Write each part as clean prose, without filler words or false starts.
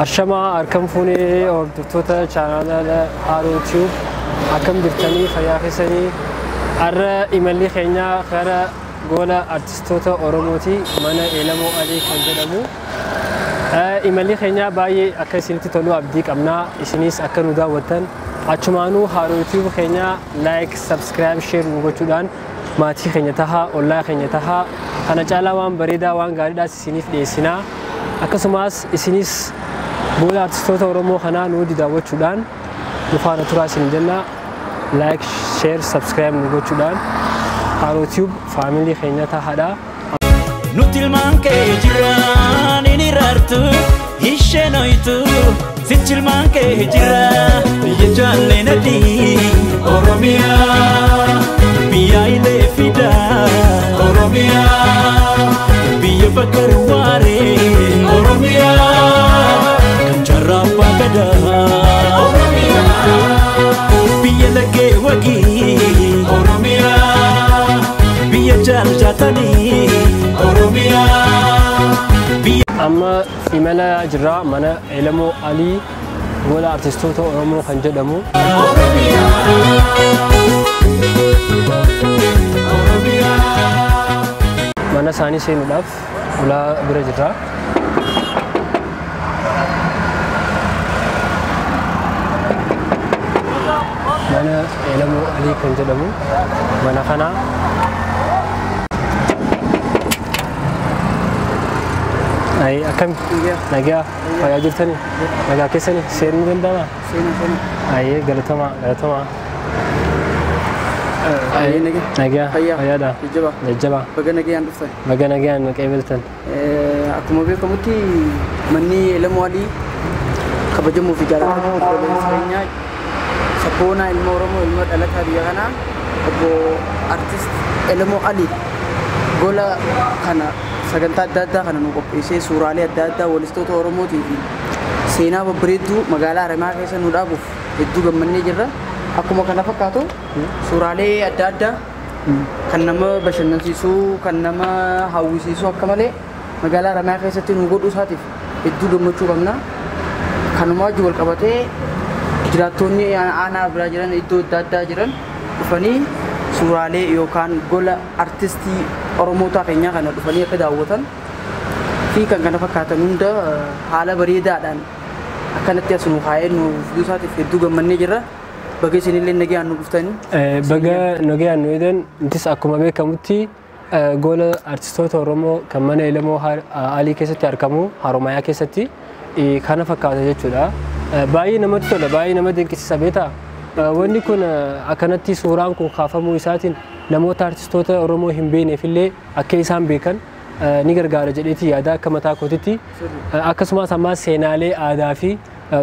Ashama arkam fuunee hordoftoota chaanala YouTube akkam jirtanii fayyaa keessanii har'a imalli keenya gara gola artistoota Oromooti mana Elamoo Alii kan jedhamu. Imalli keenya baay'ee akka isinitti tolu abdii qabna. Isinis akka nu daawwattan achumaanuu YouTube keenya like, subscribe, share nu gochuudhaan maatii keenya tahaa, ollaa keenya tahaa kana caalaa waan bareedaa waan gaariidhaas isiniif dhiyeessina. Akkasumas isinis gola artistoota Oromoo kanaa nu daawwachuudhaan nu faana turaa isin jenna. Like, share, subscribe nu gochuudhaan YouTube family keenya tahaadha. Nutilman ke jiran ini rartu ishenoitu sichilman ke jiran yejanne nadi Oromia biya ile fida Oromia biya bakar ware Oromia kanchara bagada Oromia biya lage wagi Oromia biya jaljatani Oromia amma imala jirra mana Elamoo Alii gola artistoota Oromoo kan jedhamu. Mana isaanii seenuudhaaf ulaa bira jirra. Mana Elamoo Alii kan jedhamu mana kana ay akam nagaa fayyaa jirtanii nagaa keessanii seenuu danda'ama ay galatama ay nagaa fayyaadha jajjaba baga nagaan dhuftan baga nagaan qeebeltan akkuma beekamutti manni Elamoo Alii kabajamuu fi jaalatamuun sabboonaa ilma Oromoo ilma dhalataa biyya kanaa obbo artist Elamoo Alii gola kana sagantaa adda addaa kana nu qopheessee suuraalee adda addaa walistoota Oromootii fi seenaa babbareedduu magaalaa Haramaa keessa nu dhaabuuf hedduu gammannee jirra. Akkuma kana fakkaatu suuraalee adda addaa kan nama bashannansiisuu kan nama hawwisiisuu akka malee magaalaa Haramaa keessatti nu godhuu isaatiif hedduu gammachuu qabna. Kanuma wajjin wal qabatee jiraattonni aanaa biraa jiran iddoo adda addaa jiran dhufanii suuraalee yookaan gola artistii Oromoota keenya kana dhufanii akka daawwatan fi kan kana fakkaatan hunda haala bareedaadhaan akkanatti as nu kaa'ee nu fiduu isaatiif hedduu gammannee jirra. Baga isinillee nagaan nu dhuftanii. Baga nagaan nu edan intis akkuma beekamutti gola artistoota Oromoo kan mana Elamoo Alii keessatti argamu Haromayaa keessatti kana fakkaata jechuudha. Baay'ee namatti tola, baay'ee nama dinqisiisa beektaa. Wanni kun akkanatti suuraan kun kaafamuu isaatiin namoota artistoota Oromoo hin beekneef illee akka isaan beekan ni gargaara jedheeti yaada akka mataa kootitti. Akkasumas ammaa seenaalee aadaa fi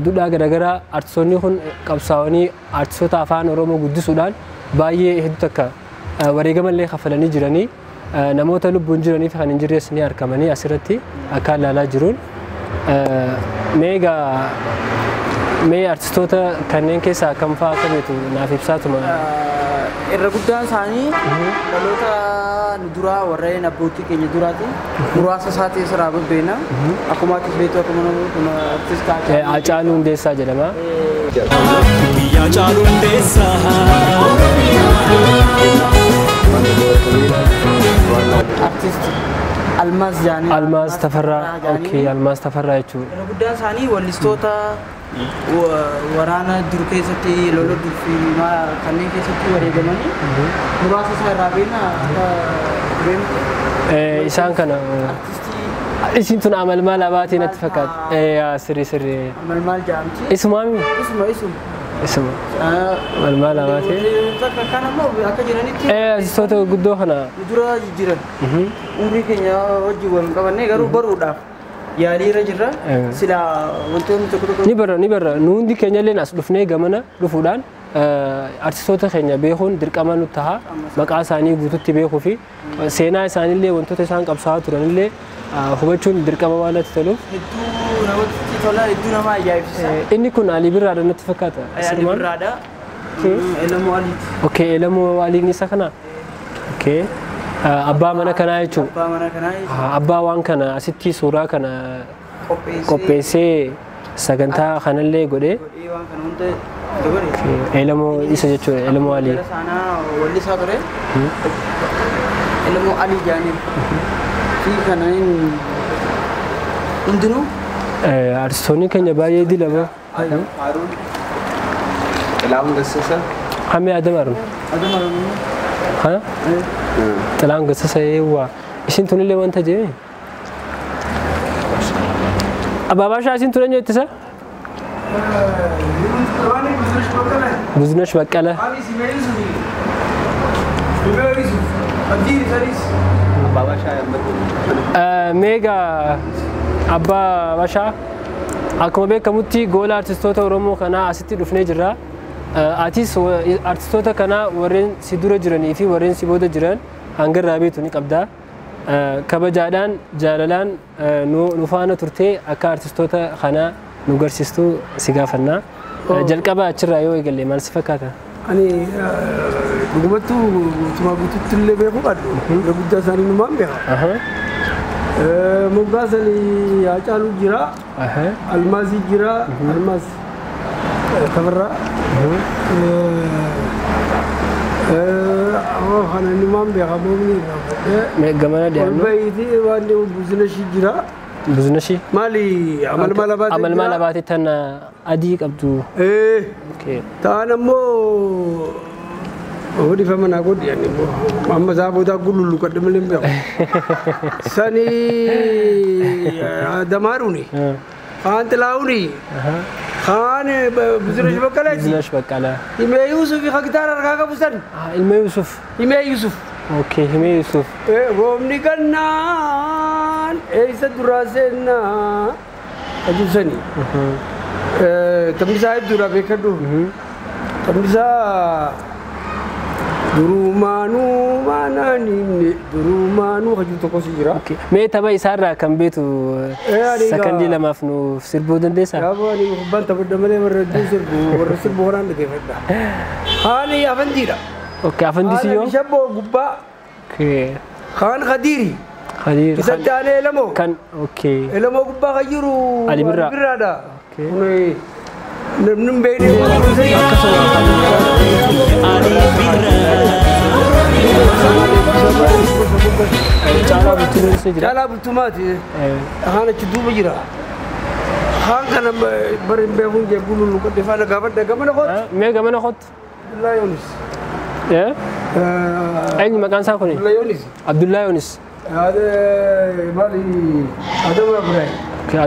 duudhaa garaagaraa artistoonni kun qabsaa'anii artistoota afaan Oromoo guddisuudhaan baay'ee hedduu takka wareegama illee kafalanii jiranii namoota lubbuun jiranii fi kan hin jirres ni argamanii asirratti akka ilaalaa jiruun. Mee artistoota kanneen keessaa kam fa'aa akkamiitu naaf ibsaatuma? Irra guddaan isaanii dhaloota duraa warreen abbootii keenya duraati. Muraasa isaatii irraa babbeena. Akkuma ati beektu akkuma artistaa Hacaaluu Hundeessaa jedhama. Hacaaluu Hundeessaa artist Almaaz Jaanii Almaaz Tafarraa Almaaz Tafarraa jechuudha. Irra guddaan isaanii wallistoota waraana dur keessatti lola dur fi kanneen keessatti wareegamanii muraasa isaa irraa beekna isaan kana isin tun amalmaal abaatii natti fakkaata sirrii amalmaal jedhamti isumaami isuma amalmaal abaatii kan ammoo akka jiranitti artistoota guddoo kana dura jiran umrii keenya wajjin wal qabannee garuu baruudhaaf yaaliirra jirra sila wantoonni tokko ni barra nuundi keenya illee as dhufnee gamana dhufuudhaan artistoota keenya beekuun dirqama nu taha maqaa isaanii guututti beekuu fi seenaa isaaniillee wantoota isaan qabsaa'aa turanillee hubachuun dirqama waan natti toluuf. Hedduu namatti tola, hedduu nama ajaa'ibsiisa. Inni kun Alii Birraadha natti fakkaata. Alii Birraadha. Elamoo Aliiti. Okay, Elamoo Aliin isa kana. Okay. Abbaa mana kanaa jechuudha. Abbaa mana kanaa jechuudha. Abbaa waan kana asitti suuraa kana qopheessee sagantaa kanallee godhee waan kana hunda dabare Elamoo isa jechuudha Elamoo Alii jala saanaa walli isaa ture Elamoo Alii jaanii fi kanaan hundinuu artistoonni keenya baay'ee dilaba Adam Harun Xilahuun Gassasa Hamee Adam ha Xilahuun Gassasa waa isin tunillee wanta jee Abaabashaa isin turan jettisa Buznesh Baqqala Meega Abbaa Bashaa akkuma beekamutti goola artistoota Oromoo kanaa asitti dhufnee jirra. Atis artistoota kanaa warreen si dura jiranii fi warreen si booda jiran hanga irraa beektu ni qabda. Kabajaadhaan jaalalaan nu faana turtee akka artistoota kanaa nu garsiistuu si gaafanna. Jalqaba achirraa yoo eegalle maal si fakkaata? Ani dhugumattuu utuma guutuutti illee beekuu qabdu. Guddaa isaanii numaan beeka. Moggaasanii Haacaaluu jira. Almaazii jira. Almaaz Tafarraa. Kana numaan beeka moomni irraa. Gamana deemu. Olbayiiti waan buzinashii jira. Buzinashii? Maali amalmaa labaatee jira. Amalmaa labaatee tan adii qabdu. Ta'an ammoo Odi famana godi yani amma zaboda gululu kadamalim be sani damaruni khan tlauni khan buzinesh bakala ime yusuf khagtar argaga busan ime yusuf okay ime yusuf romni kannan isa durasena ajusani tamisa dura bekadu tamisa Durumanu manani durumanu haju tokko si jira. Mee tapha isaarraa kan beektu sakandii lamaaf nu sirbuu dandeessaa? Yaaboo ani kubbaan taphadha malee warra sirbu horaan dhaggeeffadha. Haani afandiidha. Okay afandisi yoo? Haani shabboo gubbaa. Kaan Khadiri. Khadiri. Isatti aanee Elamoo. Kan okay. Elamoo gubbaa kan jiru Ali Birraa. Birraadha. Kuni namni beekne Caalaa bultumaati. Haan achi duuba jira. Haan kana barin beekuun jee bululu qodde faana gaafadha gamana koot. Mee gamana koot? Abdullaa Yoonis. Eenyu maqaan isaa kuni? Abdullaa Yoonis. Abdullaa Yoonis. Maali Adama Ibrahim.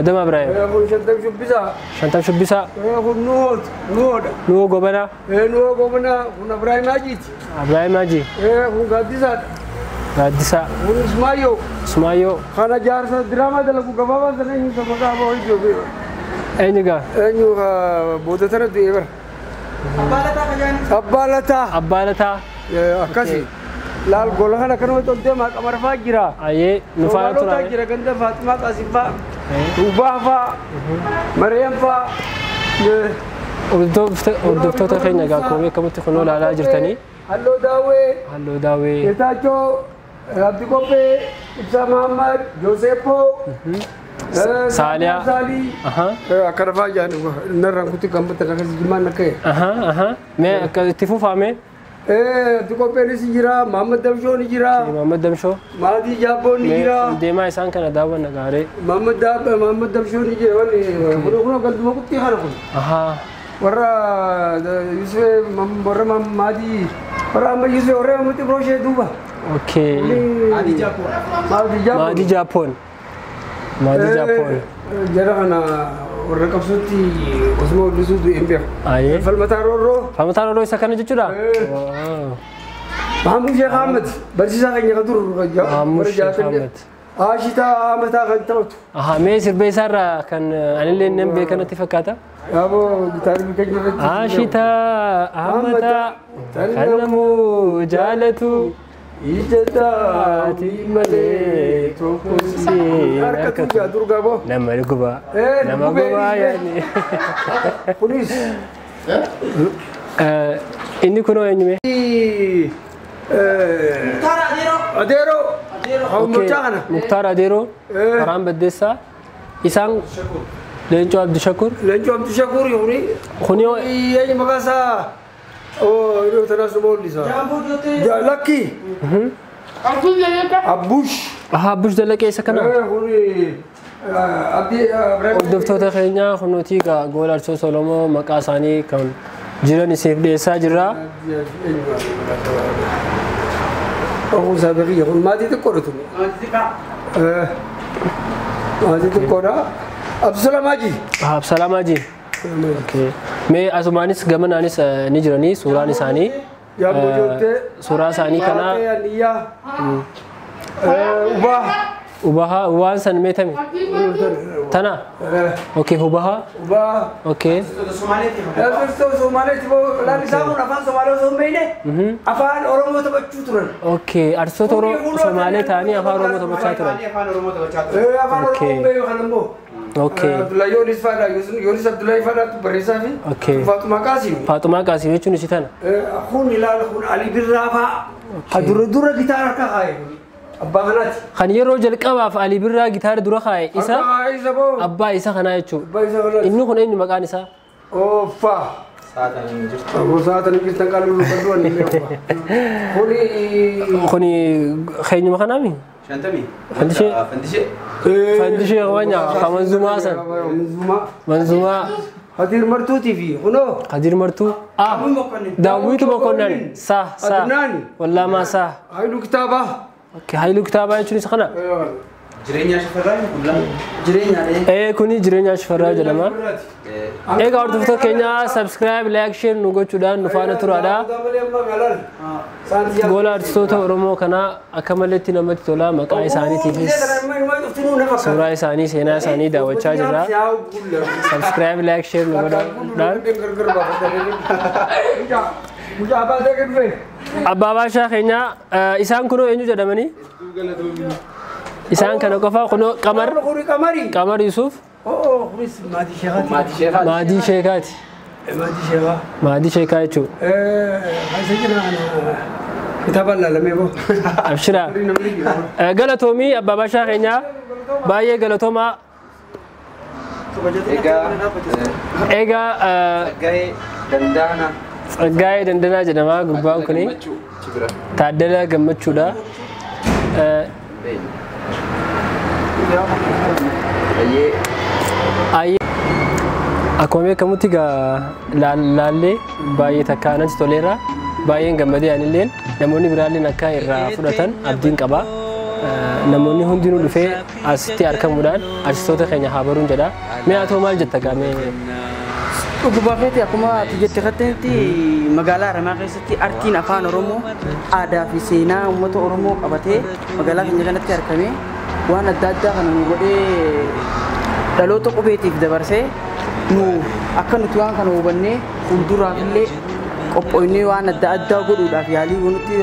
Adama Ibrahim. Kun Shantam Shubbisaa. Kun Nuhoodha. Nuhoo Gobanaa. Nuhoo Gobanaa kun Ibrahim Hajiiti. Ibrahim Haji. Kun Gaaddisaadha. Gaaddisaa. Kun Ismaayyoo. Ismaayyoo. Kana jaarsa diraamaa dalagu gabaabaa sana eenyu sama qaama hojii ofii. Eenyu gaa? Eenyu booda tana du'ee bara. Abbaa Lataa. Abbaa Lataa. Akkasi. Laal gola kana kanuma toltee maqamar fa'aa jira. Ayyee nu faana tura. Jira ganda Faatimaa Qaasim fa'aa. Ubaa fa'aa. Maryam fa'aa. Hordoftoota keenya egaa akkuma beekamutti kunoo ilaalaa jirtanii. Halloo Daawwee. Halloo Daawwee. Geetaachoo. Abdi Kophee. Ibsaa Mahammad. Joosephoo. Saaliyaa. Saalii. Akkana fa'aa jaan narraan kutti gambata akkasii jimaan akka mee akka itti fufaame. Abdi Kopheenis jira. Mahammad Damshoo ni jira. Mahammad Damshoo. Maatii Jaabboo ni jira. Deemaa isaan kana daawwanna gaaree. Mahammad Damshoo ni jira. Kun galduma kutti kana kun. Warra Yusuf warra Maatii warra amma Yusuf warra Maatii Broshee duuba. Okay. Maadii Jaapoon. Maadii Jaapoon. Jara kana warra qabsootti osuma hodhisuu du'een beeku. Falmataa Roorroo. Falmataa Roorroo isa kana jechuudha? Mahamud Sheekh Ahmed barsiisaa keenya kan turu. Mahamud Sheekh Ahmed. Aashitaa Ahmedaa kan taphatu. Mee sirba isaarraa kan anillee nan beekanatti fakkaata? Yaaboo gitaarri keenya irratti. Aashitaa Ahmedaa kan namuu jaalatu. Ijataati malee tokko si harkatu jaadur gabo nama gubaa yaani kunis inni kunoo eenyume Adeero Muktaar Adeeroo Karaan Baddeessaa isaan Leencoo Abdishakur. Leencoo Abdishakur yuri. Kuni Yeeni maqaasa oo yoo tanas moolisa. Jalakki. Abbush. Abbush dalaqee isa kana. Kuni hordoftoota keenya kunuutii goola Artistoota Oromoo maqaa isaanii kan jiran isiif dhiyeessaa jirra. Aku sabari kun maatii xiqqoodha tuni. Maatii xiqqoodha. Abdusalaam Haji. Abdusalaam Haji. Mee asumaanis gamanaanis ni jiranii suuraan isaanii. Suuraa isaanii kana. Ubaha waan san meetame. Tana. Okay, Ubaha. Okay. Afaan Oromoo taphachuu turan. Okay, Artistoota Oromoo Somaalee ta'anii afaan Oromoo taphachaa turan. Afaan Oromoo beeku kan immoo. Okay. Abdullahi Yonis Fada, Yonis Abdullahi Fada barreessaa fi Okay. Faatumaa Qaasim. Faatumaa Qaasim jechuun isi tana. Kun ilaala kun Ali Birraa fa'a. Dura gitaara harka kaa'e. Abbaa kanaati. Kan yeroo jalqabaaf Ali Birraa gitaara dura kaa'e isa abbaa isa kanaa jechuudha. Inni kun eenyu maqaan isaa? Offa. Saatan hin jirtu. Saatan hin jirtu kan lulu kan du'an illee. Kuni keenyuma kanaami? Shantami. Fandishee wanya Manzumaa san. Manzumaa. Hadir Martuu TV. Kuno. Hadir Martuu. Daawwitu Mokonnan. Sa. Wallaamaa sa. Hayilu kitaaba. Hayilu kitaabaa jechuun isa kana? Jireenya Shifarraa kullaa. Jireenya. Kuni jireenya Shifarraa jedhama. Egaa hordoftoota keenya subscribe, like, share nu gochuudhaan nu faana turaadha. Goola Artistoota Oromoo kana akka malleetti namatti tola maqaa isaaniitiifis suuraa isaanii seenaa isaanii daawwachaa jirra. Subscribe, like, share nu godhuudhaan. Abbaa Baashaa keenya isaan kunoo eenyu jedhamanii? Isaan kana qofa kunoo Qamar Yusuf. Maadii Sheekaati. Maadii Sheekaa jechuudha. Kitaaba laalamee boo. Abshiraa. Galatoomii Abbaa Baashaa keenya baay'ee galatoomaa. Egaa Tsaggaayee Dandanaa jedhama gurbaan kuni. Taaddalaa Gammachuudha. Akkuma beekamutti laallee baay'ee takka anatti toleera. Baay'een gammadee anillee namoonni biraalleen akka irraa fudhatan abdiin qaba. Namoonni hundinuu dhufee asitti argamuudhaan artistoota keenya haa baruun jedha. Mee haa ta'u maal jetta gaamee? Dhugubaafeeti akkuma ati jette katteetti magaalaa Haramaa keessatti artiin afaan Oromoo aadaa fi seenaa uummata Oromoo qabatee magaalaa keenya kanatti argame waan adda addaa kana nu godhee dhaloota qubeetiif dabarsee nu akka nuti waan kana hubannee fuulduraaf illee qophoonnee waan adda addaa godhuudhaaf yaalii nuti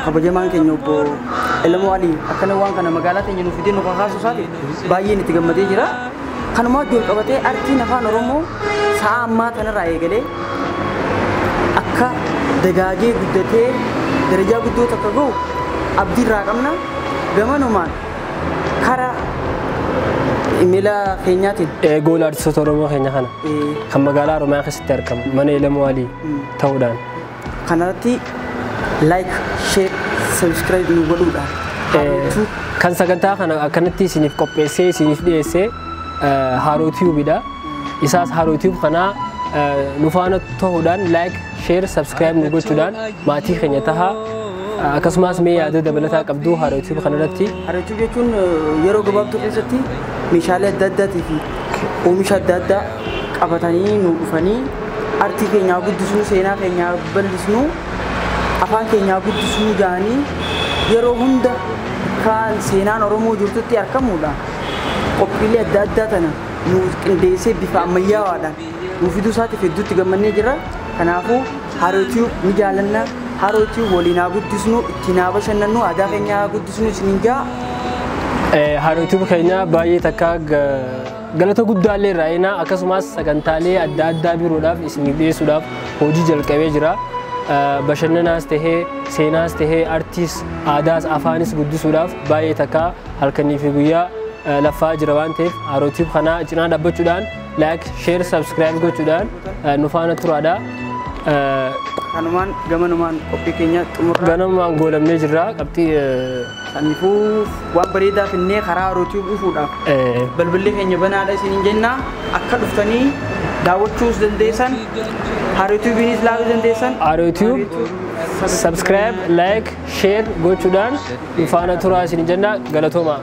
kabajamaan keenya obbo Elamoo Alii akkana waan kana magaalaa keenya nu fidee nu kakaasuu isaati baay'een itti gammadee jira. Kanuma wajjin qabatee artiin afaan Oromoo sa'a ammaa kanarraa eegalee akka dagaagee guddatee darajaa guddoo takka gahu abdii irraa qabna gamanumaan karaa imala keenyaatiin. Goola Artistoota Oromoo keenya kana kan magaalaa Oromiyaa keessatti argamu mana Elamoo Alii ta'uudhaan. Kanarratti like, share, subscribe nu godhuudhaan. Kan sagantaa kana akkanatti isiniif qopheessee isiniif dhiyeessee Haroo Tiyuubidha. Isaas Haroo Tiyuub kana nu faana ta'uudhaan like, share, subscribe nu gochuudhaan maatii keenya tahaa. Akkasumas mee yaada dabalataa qabdu Haroo Tiyuub kanarratti? Haroo Tiyuub jechuun yeroo gabaabduu keessatti meeshaalee adda addaatii fi oomisha adda addaa qabatanii nu dhufanii artii keenyaa guddisuu, seenaa keenyaa bal'isnuu, afaan keenyaa guddisuu jedhanii yeroo hunda kan seenaan Oromoo jirtutti argamuudha. Qophiilee adda addaa tana nu qindeessee bifa ammayyaawaadhaan nu fiduu isaatiif hedduutti gammannee jirra. Kanaafuu Haroo Tiyuub ni jaallanna. Haroo Tiyuub waliin haa guddisnu, ittiin haa bashannannu, aadaa keenya haa guddisnu isiniin jaa. Haroo Tiyuub keenya baay'ee takka galata guddaallee raayinaa akkasumas sagantaalee adda addaa biroodhaaf isiniif dhiyeessuudhaaf hojii jalqabee jira. Bashannanaas tahee seenaas tahee artiis aadaas afaanis guddisuudhaaf baay'ee takka halkanii fi guyyaa laffaa jira waan ta'eef Haroo Tube kana cinaa dhaabbachuudhaan like, share, subscribe gochuudhaan nu faana turaadha. Kanumaan gamanumaan qophii keenya xumurra. Ganamumaan goolamnee jirra qabxii saniifuu waan bareedaa finnee karaa Haroo Tube dhufuudhaaf balballi keenya banaadha isiniin jenna akka dhuftanii daawwachuus dandeessan Haroo Tube'nis ilaaluu dandeessan. Haroo Tube subscribe, like, share gochuudhaan nu faana turaa isiniin jenna galatooma.